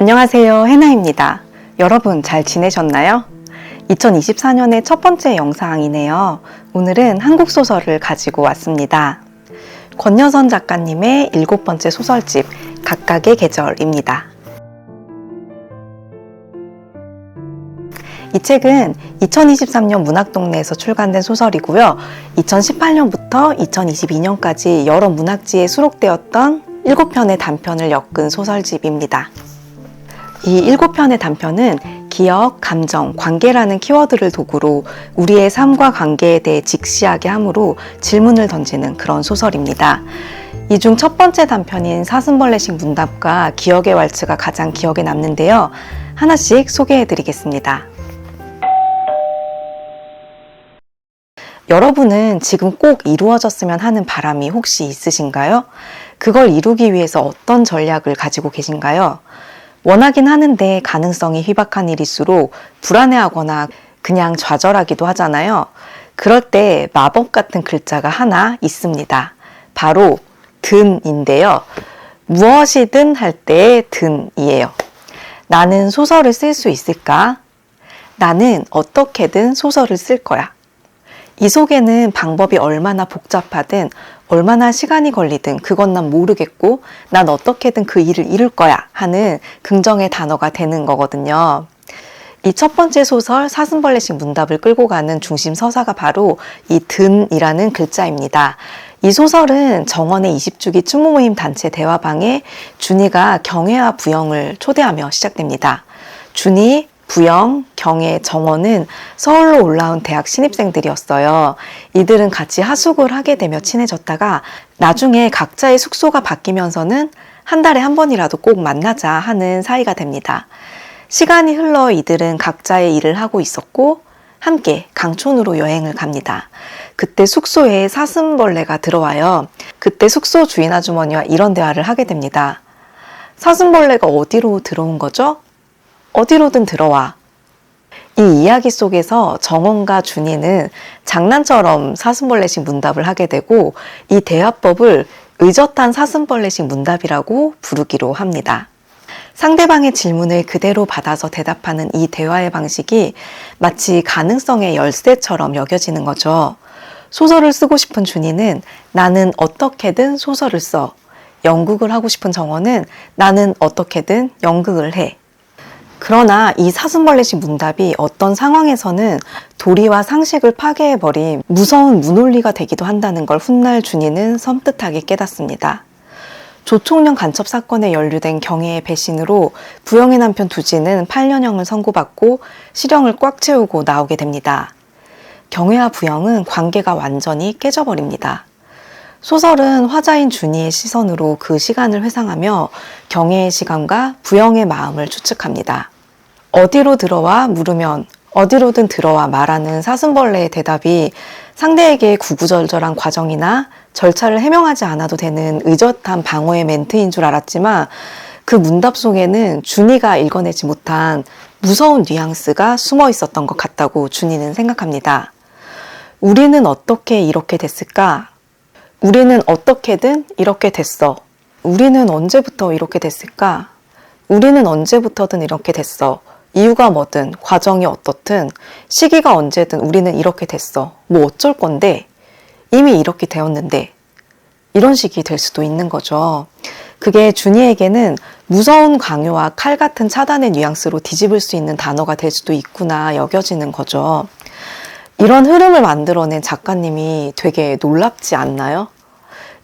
안녕하세요, 해나입니다. 여러분 잘 지내셨나요? 2024년의 첫 번째 영상이네요. 오늘은 한국 소설을 가지고 왔습니다. 권여선 작가님의 7번째 소설집 각각의 계절입니다. 이 책은 2023년 문학동네에서 출간된 소설이고요. 2018년부터 2022년까지 여러 문학지에 수록되었던 7편의 단편을 엮은 소설집입니다. 이 7편의 단편은 기억, 감정, 관계라는 키워드를 도구로 우리의 삶과 관계에 대해 직시하게 하므로 질문을 던지는 그런 소설입니다. 이 중 첫 번째 단편인 사슴벌레식 문답과 기억의 왈츠가 가장 기억에 남는데요. 하나씩 소개해드리겠습니다. 여러분은 지금 꼭 이루어졌으면 하는 바람이 혹시 있으신가요? 그걸 이루기 위해서 어떤 전략을 가지고 계신가요? 원하긴 하는데 가능성이 희박한 일일수록 불안해하거나 그냥 좌절하기도 하잖아요. 그럴 때 마법 같은 글자가 하나 있습니다. 바로 든인데요. 무엇이든 할 때의 든이에요. 나는 소설을 쓸 수 있을까? 나는 어떻게든 소설을 쓸 거야. 이 속에는 방법이 얼마나 복잡하든 얼마나 시간이 걸리든 그건 난 모르겠고 난 어떻게든 그 일을 이룰 거야 하는 긍정의 단어가 되는 거거든요. 이 첫 번째 소설 사슴벌레식 문답을 끌고 가는 중심 서사가 바로 이 든이라는 글자입니다. 이 소설은 정원의 20주기 추모모임 단체 대화방에 준이가 경혜와 부영을 초대하며 시작됩니다. 준이, 부영, 경혜, 정원은 서울로 올라온 대학 신입생들이었어요. 이들은 같이 하숙을 하게 되며 친해졌다가 나중에 각자의 숙소가 바뀌면서는 한 달에 한 번이라도 꼭 만나자 하는 사이가 됩니다. 시간이 흘러 이들은 각자의 일을 하고 있었고 함께 강촌으로 여행을 갑니다. 그때 숙소에 사슴벌레가 들어와요. 그때 숙소 주인 아주머니와 이런 대화를 하게 됩니다. 사슴벌레가 어디로 들어온 거죠? 어디로든 들어와. 이 이야기 속에서 정원과 준이는 장난처럼 사슴벌레식 문답을 하게 되고 이 대화법을 의젓한 사슴벌레식 문답이라고 부르기로 합니다. 상대방의 질문을 그대로 받아서 대답하는 이 대화의 방식이 마치 가능성의 열쇠처럼 여겨지는 거죠. 소설을 쓰고 싶은 준이는 나는 어떻게든 소설을 써. 연극을 하고 싶은 정원은 나는 어떻게든 연극을 해. 그러나 이 사슴벌레식 문답이 어떤 상황에서는 도리와 상식을 파괴해버린 무서운 무논리가 되기도 한다는 걸 훗날 준이는 섬뜩하게 깨닫습니다. 조총련 간첩 사건에 연루된 경혜의 배신으로 부영의 남편 두지는 8년형을 선고받고 실형을 꽉 채우고 나오게 됩니다. 경혜와 부영은 관계가 완전히 깨져버립니다. 소설은 화자인 준이의 시선으로 그 시간을 회상하며 경혜의 시간과 부영의 마음을 추측합니다. 어디로 들어와 물으면 어디로든 들어와 말하는 사슴벌레의 대답이 상대에게 구구절절한 과정이나 절차를 해명하지 않아도 되는 의젓한 방어의 멘트인 줄 알았지만 그 문답 속에는 준이가 읽어내지 못한 무서운 뉘앙스가 숨어 있었던 것 같다고 준이는 생각합니다. 우리는 어떻게 이렇게 됐을까? 우리는 어떻게든 이렇게 됐어. 우리는 언제부터 이렇게 됐을까? 우리는 언제부터든 이렇게 됐어. 이유가 뭐든 과정이 어떻든 시기가 언제든 우리는 이렇게 됐어. 뭐 어쩔 건데 이미 이렇게 되었는데 이런 식이 될 수도 있는 거죠. 그게 준이에게는 무서운 강요와 칼 같은 차단의 뉘앙스로 뒤집을 수 있는 단어가 될 수도 있구나 여겨지는 거죠. 이런 흐름을 만들어낸 작가님이 되게 놀랍지 않나요?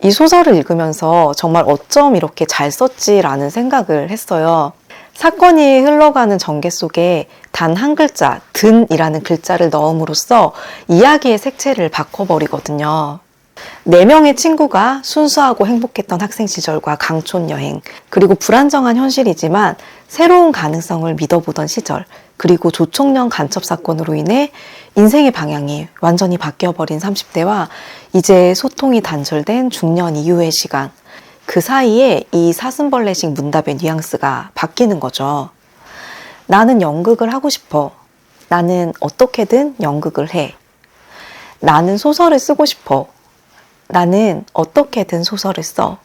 이 소설을 읽으면서 정말 어쩜 이렇게 잘 썼지라는 생각을 했어요. 사건이 흘러가는 전개 속에 단 한 글자, 든이라는 글자를 넣음으로써 이야기의 색채를 바꿔버리거든요. 4명의 친구가 순수하고 행복했던 학생 시절과 강촌 여행, 그리고 불안정한 현실이지만 새로운 가능성을 믿어보던 시절, 그리고 조총련 간첩 사건으로 인해 인생의 방향이 완전히 바뀌어버린 30대와 이제 소통이 단절된 중년 이후의 시간, 그 사이에 이 사슴벌레식 문답의 뉘앙스가 바뀌는 거죠. 나는 연극을 하고 싶어. 나는 어떻게든 연극을 해. 나는 소설을 쓰고 싶어. 나는 어떻게든 소설을 써.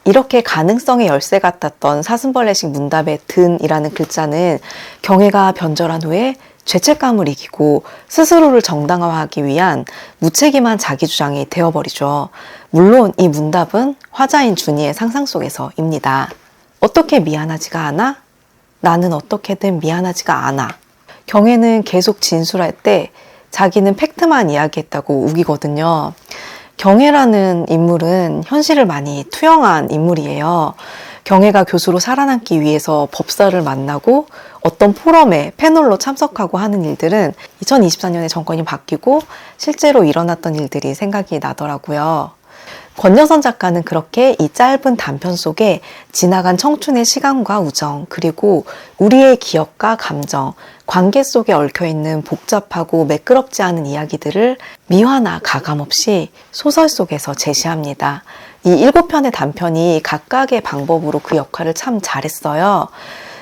이렇게 가능성의 열쇠 같았던 사슴벌레식 문답의 든이라는 글자는 경애가 변절한 후에 죄책감을 이기고 스스로를 정당화하기 위한 무책임한 자기주장이 되어버리죠. 물론 이 문답은 화자인 준이의 상상 속에서입니다. 어떻게 미안하지가 않아? 나는 어떻게든 미안하지가 않아. 경애는 계속 진술할 때 자기는 팩트만 이야기했다고 우기거든요. 경애라는 인물은 현실을 많이 투영한 인물이에요. 경애가 교수로 살아남기 위해서 법사를 만나고 어떤 포럼에 패널로 참석하고 하는 일들은 2024년에 정권이 바뀌고 실제로 일어났던 일들이 생각이 나더라고요. 권여선 작가는 그렇게 이 짧은 단편 속에 지나간 청춘의 시간과 우정, 그리고 우리의 기억과 감정, 관계 속에 얽혀있는 복잡하고 매끄럽지 않은 이야기들을 미화나 가감 없이 소설 속에서 제시합니다. 이 7편의 단편이 각각의 방법으로 그 역할을 참 잘했어요.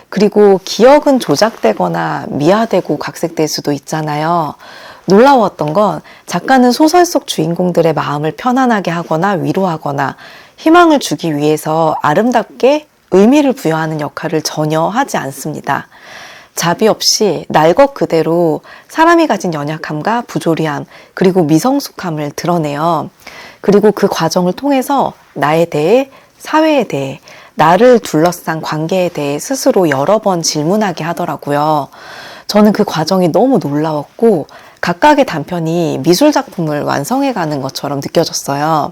그리고 기억은 조작되거나 미화되고 각색될 수도 있잖아요. 놀라웠던 건 작가는 소설 속 주인공들의 마음을 편안하게 하거나 위로하거나 희망을 주기 위해서 아름답게 의미를 부여하는 역할을 전혀 하지 않습니다. 자비 없이 날 것 그대로 사람이 가진 연약함과 부조리함 그리고 미성숙함을 드러내요. 그리고 그 과정을 통해서 나에 대해, 사회에 대해, 나를 둘러싼 관계에 대해 스스로 여러 번 질문하게 하더라고요. 저는 그 과정이 너무 놀라웠고 각각의 단편이 미술작품을 완성해가는 것처럼 느껴졌어요.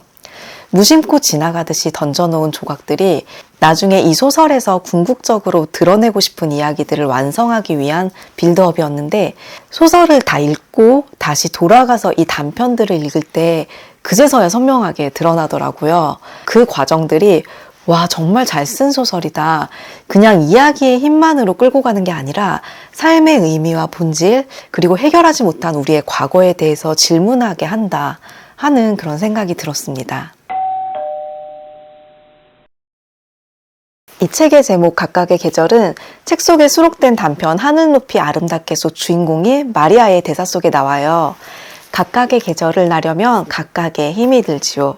무심코 지나가듯이 던져놓은 조각들이 나중에 이 소설에서 궁극적으로 드러내고 싶은 이야기들을 완성하기 위한 빌드업이었는데 소설을 다 읽고 다시 돌아가서 이 단편들을 읽을 때 그제서야 선명하게 드러나더라고요. 그 과정들이 와, 정말 잘 쓴 소설이다. 그냥 이야기의 힘만으로 끌고 가는 게 아니라 삶의 의미와 본질, 그리고 해결하지 못한 우리의 과거에 대해서 질문하게 한다 하는 그런 생각이 들었습니다. 이 책의 제목 각각의 계절은 책 속에 수록된 단편 하늘 높이 아름답게 속 주인공인 마리아의 대사 속에 나와요. 각각의 계절을 나려면 각각의 힘이 들지요.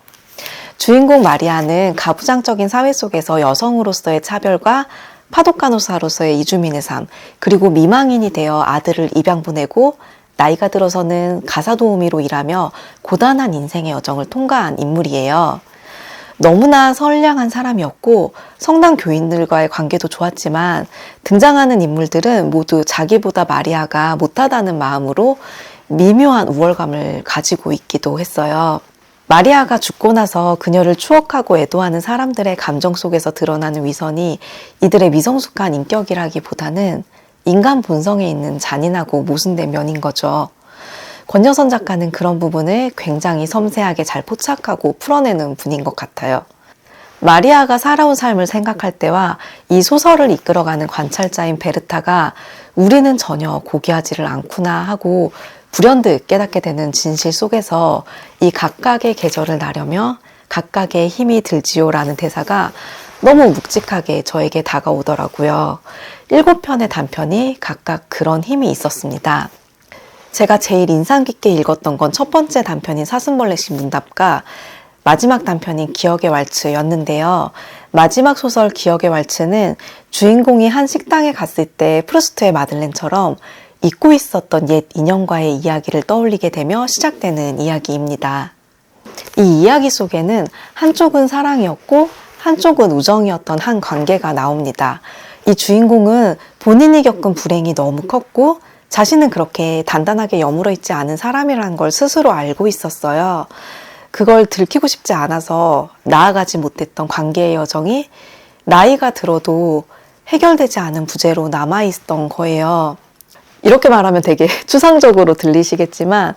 주인공 마리아는 가부장적인 사회 속에서 여성으로서의 차별과 파독간호사로서의 이주민의 삶, 그리고 미망인이 되어 아들을 입양 보내고 나이가 들어서는 가사도우미로 일하며 고단한 인생의 여정을 통과한 인물이에요. 너무나 선량한 사람이었고 성당 교인들과의 관계도 좋았지만 등장하는 인물들은 모두 자기보다 마리아가 못하다는 마음으로 미묘한 우월감을 가지고 있기도 했어요. 마리아가 죽고 나서 그녀를 추억하고 애도하는 사람들의 감정 속에서 드러나는 위선이 이들의 미성숙한 인격이라기보다는 인간 본성에 있는 잔인하고 모순된 면인 거죠. 권여선 작가는 그런 부분을 굉장히 섬세하게 잘 포착하고 풀어내는 분인 것 같아요. 마리아가 살아온 삶을 생각할 때와 이 소설을 이끌어가는 관찰자인 베르타가 우리는 전혀 고귀하지를 않구나 하고 불현듯 깨닫게 되는 진실 속에서 이 각각의 계절을 나려며 각각의 힘이 들지요라는 대사가 너무 묵직하게 저에게 다가오더라고요. 7편의 단편이 각각 그런 힘이 있었습니다. 제가 제일 인상 깊게 읽었던 건 첫 번째 단편인 사슴벌레식 문답과 마지막 단편인 기억의 왈츠였는데요. 마지막 소설 기억의 왈츠는 주인공이 한 식당에 갔을 때 프루스트의 마들렌처럼 잊고 있었던 옛 인연과의 이야기를 떠올리게 되며 시작되는 이야기입니다. 이 이야기 속에는 한쪽은 사랑이었고 한쪽은 우정이었던 한 관계가 나옵니다. 이 주인공은 본인이 겪은 불행이 너무 컸고 자신은 그렇게 단단하게 여물어 있지 않은 사람이라는 걸 스스로 알고 있었어요. 그걸 들키고 싶지 않아서 나아가지 못했던 관계의 여정이 나이가 들어도 해결되지 않은 부재로 남아있던 거예요. 이렇게 말하면 되게 추상적으로 들리시겠지만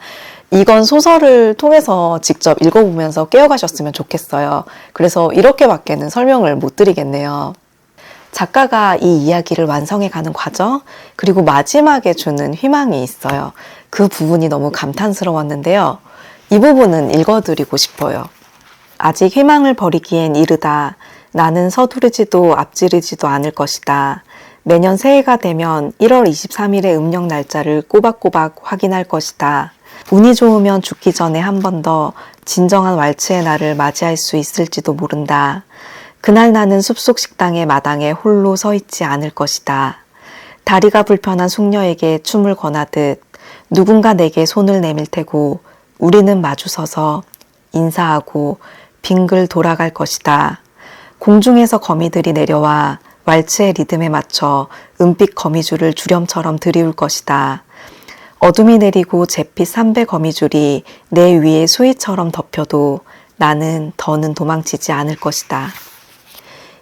이건 소설을 통해서 직접 읽어보면서 깨어가셨으면 좋겠어요. 그래서 이렇게밖에는 설명을 못 드리겠네요. 작가가 이 이야기를 완성해가는 과정, 그리고 마지막에 주는 희망이 있어요. 그 부분이 너무 감탄스러웠는데요. 이 부분은 읽어드리고 싶어요. 아직 희망을 버리기엔 이르다. 나는 서두르지도 앞지르지도 않을 것이다. 매년 새해가 되면 1월 23일의 음력 날짜를 꼬박꼬박 확인할 것이다. 운이 좋으면 죽기 전에 한 번 더 진정한 왈츠의 날을 맞이할 수 있을지도 모른다. 그날 나는 숲속 식당의 마당에 홀로 서 있지 않을 것이다. 다리가 불편한 숙녀에게 춤을 권하듯 누군가 내게 손을 내밀 테고 우리는 마주서서 인사하고 빙글 돌아갈 것이다. 공중에서 거미들이 내려와 왈츠의 리듬에 맞춰 은빛 거미줄을 주렴처럼 들이울 것이다. 어둠이 내리고 잿빛 삼배 거미줄이 내 위에 수위처럼 덮여도 나는 더는 도망치지 않을 것이다.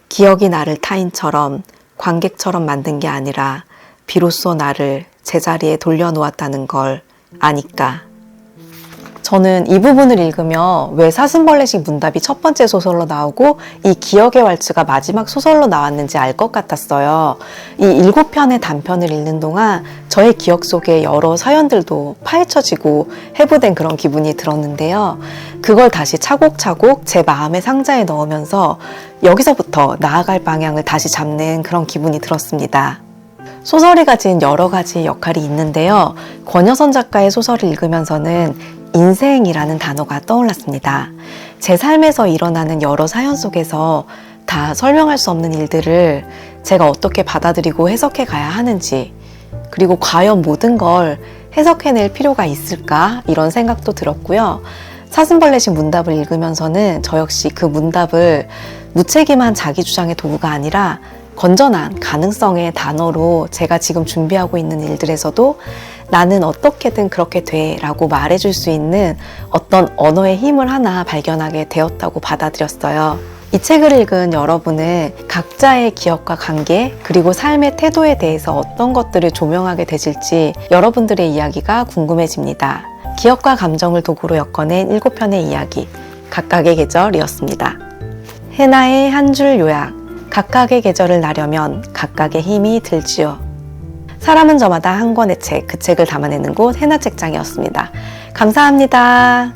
기억이 나를 타인처럼 관객처럼 만든 게 아니라 비로소 나를 제자리에 돌려놓았다는 걸 아니까. 저는 이 부분을 읽으며 왜 사슴벌레식 문답이 첫 번째 소설로 나오고 이 기억의 왈츠가 마지막 소설로 나왔는지 알 것 같았어요. 이 7편의 단편을 읽는 동안 저의 기억 속에 여러 사연들도 파헤쳐지고 해부된 그런 기분이 들었는데요. 그걸 다시 차곡차곡 제 마음의 상자에 넣으면서 여기서부터 나아갈 방향을 다시 잡는 그런 기분이 들었습니다. 소설이 가진 여러 가지 역할이 있는데요. 권여선 작가의 소설을 읽으면서는 인생이라는 단어가 떠올랐습니다. 제 삶에서 일어나는 여러 사연 속에서 다 설명할 수 없는 일들을 제가 어떻게 받아들이고 해석해 가야 하는지, 그리고 과연 모든 걸 해석해낼 필요가 있을까? 이런 생각도 들었고요. 사슴벌레식 문답을 읽으면서는 저 역시 그 문답을 무책임한 자기 주장의 도구가 아니라 건전한 가능성의 단어로 제가 지금 준비하고 있는 일들에서도 나는 어떻게든 그렇게 돼 라고 말해줄 수 있는 어떤 언어의 힘을 하나 발견하게 되었다고 받아들였어요. 이 책을 읽은 여러분은 각자의 기억과 관계 그리고 삶의 태도에 대해서 어떤 것들을 조명하게 되실지 여러분들의 이야기가 궁금해집니다. 기억과 감정을 도구로 엮어낸 7편의 이야기, 각각의 계절이었습니다. 해나의 한 줄 요약. 각각의 계절을 나려면 각각의 힘이 들지요. 사람은 저마다 한 권의 책, 그 책을 담아내는 곳 해나책장이었습니다. 감사합니다.